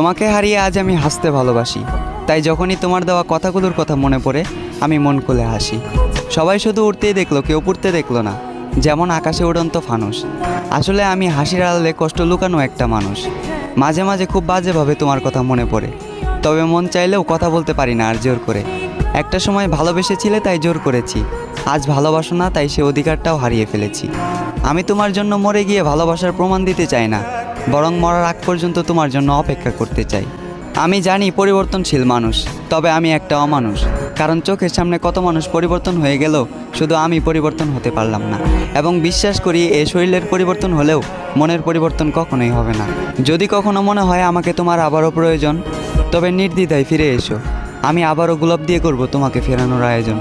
তোমাকে হারিয়ে আজ আমি হাসতে ভালোবাসি, তাই যখনই তোমার দেওয়া কথাগুলোর কথা মনে পড়ে আমি মন খুলে হাসি। সবাই শুধু উড়তেই দেখলো, কেউ পড়তে দেখলো না, যেমন আকাশে উড়ন্ত ফানুস। আসলে আমি হাসির আড়ালে কষ্ট লুকানো একটা মানুষ। মাঝে মাঝে খুব বাজেভাবে তোমার কথা মনে পড়ে, তবে মন চাইলেও কথা বলতে পারি না আর জোর করে। একটা সময় ভালোবেসেছিলে তাই জোর করেছি, আজ ভালোবাসো না তাই সে অধিকারটাও হারিয়ে ফেলেছি। আমি তোমার জন্য মরে গিয়ে ভালোবাসার প্রমাণ দিতে চাই না, বরং মরার আগ পর্যন্ত তোমার জন্য অপেক্ষা করতে চাই। আমি জানি পরিবর্তনশীল মানুষ, তবে আমি একটা অমানুষ, কারণ চোখের সামনে কত মানুষ পরিবর্তন হয়ে গেল, শুধু আমি পরিবর্তন হতে পারলাম না। এবং বিশ্বাস করি এ শরীরের পরিবর্তন হলেও মনের পরিবর্তন কখনোই হবে না। যদি কখনো মনে হয় আমাকে তোমার আবারও প্রয়োজন, তবে নির্দ্বিধায় ফিরে এসো, আমি আবারও গোলাপ দিয়ে করব তোমাকে ফেরানোর আয়োজন।